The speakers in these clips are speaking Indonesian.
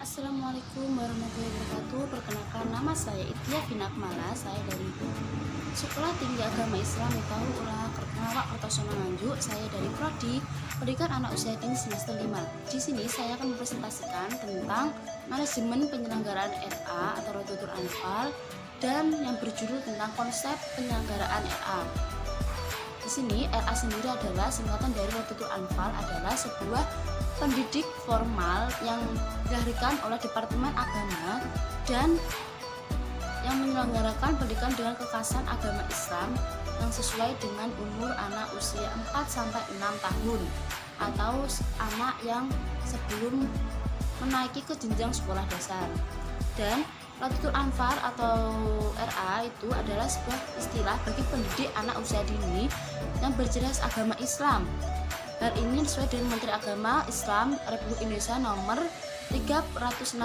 Assalamualaikum warahmatullahi wabarakatuh. Perkenalkan, nama saya Itia Finakmala. Saya dari Sekolah Tinggi Agama Islam Miftahul Ula Kertawak Kertosono Nganjuk. Saya dari Prodi Pendidikan Anak Usia Dini semester 5. Di sini saya akan mempresentasikan tentang manajemen penyelenggaraan RA atau Rodotur Anfal dan yang berjudul tentang konsep penyelenggaraan RA. Di sini RA sendiri adalah singkatan dari Rodotur Anfal, adalah sebuah pendidik formal yang dilahirkan oleh Departemen Agama dan yang menyelenggarakan pendidikan dengan kekhasan agama Islam yang sesuai dengan umur anak usia 4-6 tahun atau anak yang sebelum menaiki ke jenjang sekolah dasar. Dan Rodotur Anfal atau RA itu adalah sebuah istilah bagi pendidik anak usia dini yang berjenis agama Islam. Hal ini sesuai dengan Menteri Agama Islam Republik Indonesia nomor 367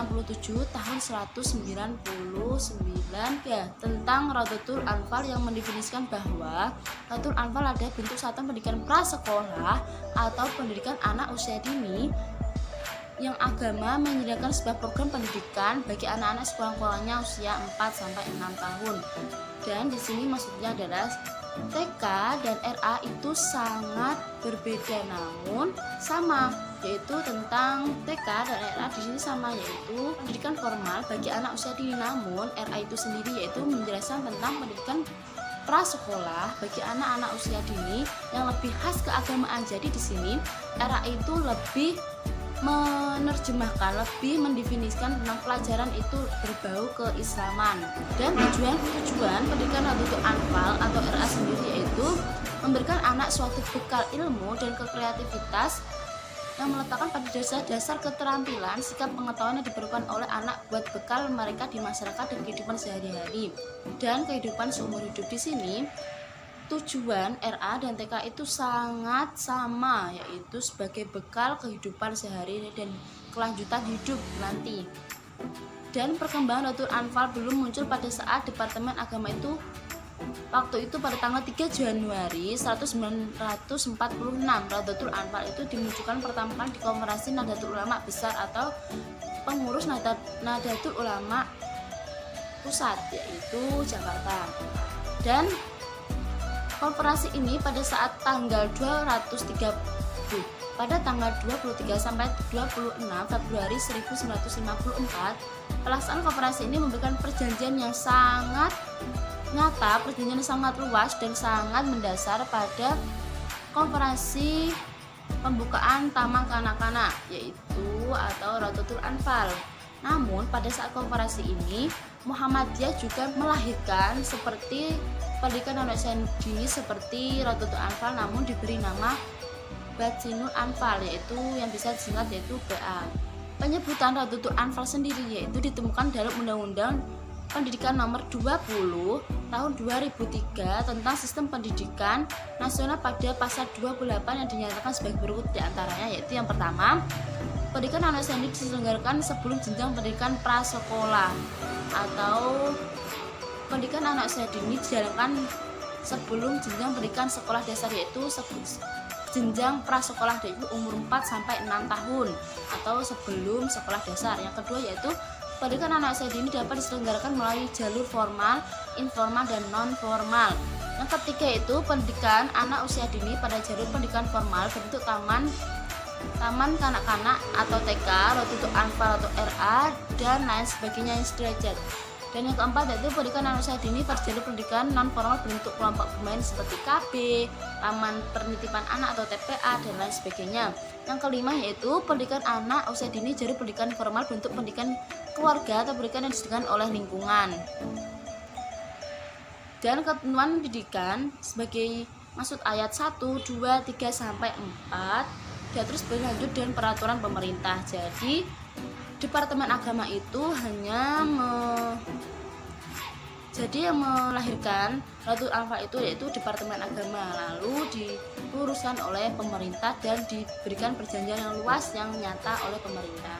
tahun 1999 ya, tentang Rodotur Anfal yang mendefinisikan bahwa Rodotur Anfal ada bentuk satuan pendidikan prasekolah atau pendidikan anak usia dini yang agama menyediakan sebuah program pendidikan bagi anak-anak sekolah-sekolahnya usia 4-6 tahun. Dan di sini maksudnya adalah TK dan RA itu sangat berbeda namun sama, yaitu tentang TK dan RA di sini sama, yaitu pendidikan formal bagi anak usia dini. Namun RA itu sendiri yaitu menjelaskan tentang pendidikan prasekolah bagi anak-anak usia dini yang lebih khas keagamaan. Jadi di sini RA itu lebih menerjemahkan, lebih mendefinisikan tentang pelajaran itu berbau keislaman. Dan tujuan pendidikan Rodotur Anfal atau RA sendiri yaitu memberikan anak suatu bekal ilmu dan kreativitas yang meletakkan pada dasar keterampilan, sikap pengetahuan yang diperlukan oleh anak buat bekal mereka di masyarakat dan kehidupan sehari-hari dan kehidupan seumur hidup. Di sini tujuan RA dan TK itu sangat sama, yaitu sebagai bekal kehidupan sehari dan kelanjutan hidup nanti. Dan perkembangan Rodotur Anfal belum muncul pada saat Departemen Agama itu waktu itu pada tanggal 3 Januari 1946. Rodotur Anfal itu dimunculkan pertama kali di Konferensi Nahdlatul Ulama Besar atau pengurus Nahdlatul Ulama Pusat, yaitu Jakarta. Dan konferensi ini pada saat tanggal 230 pada tanggal 23 sampai 26 Februari 1954, pelaksanaan konferensi ini memberikan perjanjian yang sangat nyata, perjanjian yang sangat luas dan sangat mendasar pada konferensi pembukaan Taman Kanak-kanak yaitu atau Rodotur Anfal. Namun pada saat konferensi ini Muhammadiyah juga melahirkan seperti pendidikan anak usia dini seperti Rodotur Anfal, namun diberi nama Batsinul Anfal, yaitu yang bisa disingkat yaitu BA. Penyebutan Rodotur Anfal sendiri yaitu ditemukan dalam Undang-Undang Pendidikan Nomor 20 Tahun 2003 tentang Sistem Pendidikan Nasional pada pasal 28 yang dinyatakan sebagai berikut diantaranya, yaitu yang pertama, pendidikan anak usia dini diselenggarakan sebelum jenjang pendidikan prasekolah atau pendidikan anak usia dini dijalankan sebelum jenjang pendidikan sekolah dasar, yaitu jenjang prasekolah yaitu umur 4-6 tahun atau sebelum sekolah dasar. Yang kedua yaitu pendidikan anak usia dini dapat diselenggarakan melalui jalur formal, informal, dan non formal. Yang ketiga yaitu pendidikan anak usia dini pada jalur pendidikan formal bentuk taman kanak-kanak atau TK, Rodotur Anfal atau RA, dan lain sebagainya yang sederajat. Dan yang keempat yaitu pendidikan anak usia dini pada jalur pendidikan non formal bentuk kelompok bermain seperti KB, Taman Penitipan Anak atau TPA, dan lain sebagainya. Yang kelima yaitu pendidikan anak usia dini jalur pendidikan formal bentuk pendidikan keluarga atau pendidikan yang disediakan oleh lingkungan. Dan ketentuan pendidikan sebagai maksud ayat 1, 2, 3 sampai 4 diatur berlanjut dengan peraturan pemerintah. Jadi Departemen Agama itu hanya yang melahirkan Rodotur Anfal itu yaitu Departemen Agama, lalu diluruskan oleh pemerintah dan diberikan perjanjian yang luas yang nyata oleh pemerintah.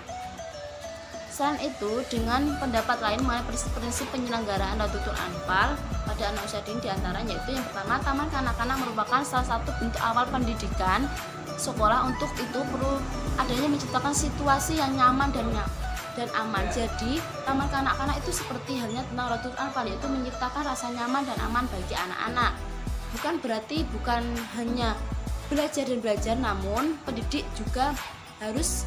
Selain itu, dengan pendapat lain mengenai prinsip-prinsip penyelenggaraan Rodotur Anfal pada anak usia dini diantaranya yaitu yang pertama, Taman Kanak-kanak merupakan salah satu bentuk awal pendidikan sekolah. Untuk itu perlu adanya menciptakan situasi yang nyaman dan dan aman. Jadi taman kanak-kanak itu seperti halnya tentang Ratul Anfal, yaitu menciptakan rasa nyaman dan aman bagi anak-anak. Bukan berarti bukan hanya belajar dan belajar, namun pendidik juga harus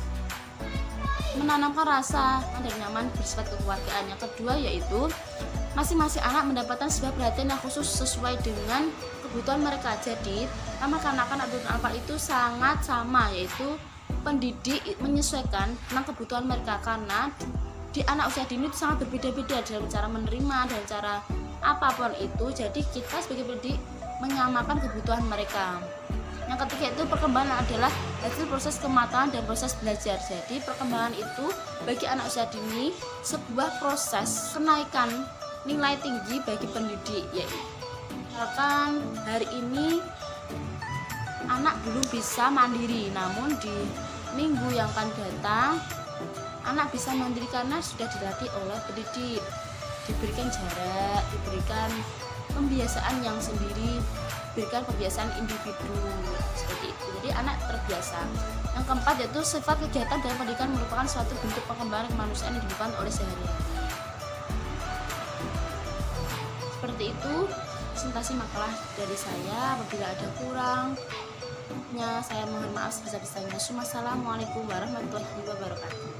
menanamkan rasa aman dan nyaman bersifat kekeluargaan. Yang kedua yaitu masing-masing anak mendapatkan sebuah perhatian yang khusus sesuai dengan kebutuhan mereka. Jadi taman kanak-kanak Ratul Anfal itu sangat sama, yaitu pendidik menyesuaikan tentang kebutuhan mereka, karena di anak usia dini itu sangat berbeda-beda dalam cara menerima dan cara apapun itu. Jadi kita sebagai pendidik menyamakan kebutuhan mereka. Yang ketiga itu perkembangan adalah hasil proses kematangan dan proses belajar. Jadi perkembangan itu bagi anak usia dini sebuah proses kenaikan nilai tinggi bagi pendidik, yaitu misalkan hari ini anak belum bisa mandiri, namun di minggu yang akan datang anak bisa mandiri karena sudah dilatih oleh pendidik, diberikan jarak, diberikan pembiasaan yang sendiri, diberikan pembiasaan individu seperti itu. Jadi anak terbiasa. Yang keempat yaitu sifat kegiatan dalam pendidikan merupakan suatu bentuk pengembangan kemanusiaan yang dilakukan oleh sehari-hari. Seperti itu presentasi makalah dari saya. Apabila ada kurangnya saya mohon maaf sebesar-besarnya. Wassalamualaikum warahmatullahi wabarakatuh.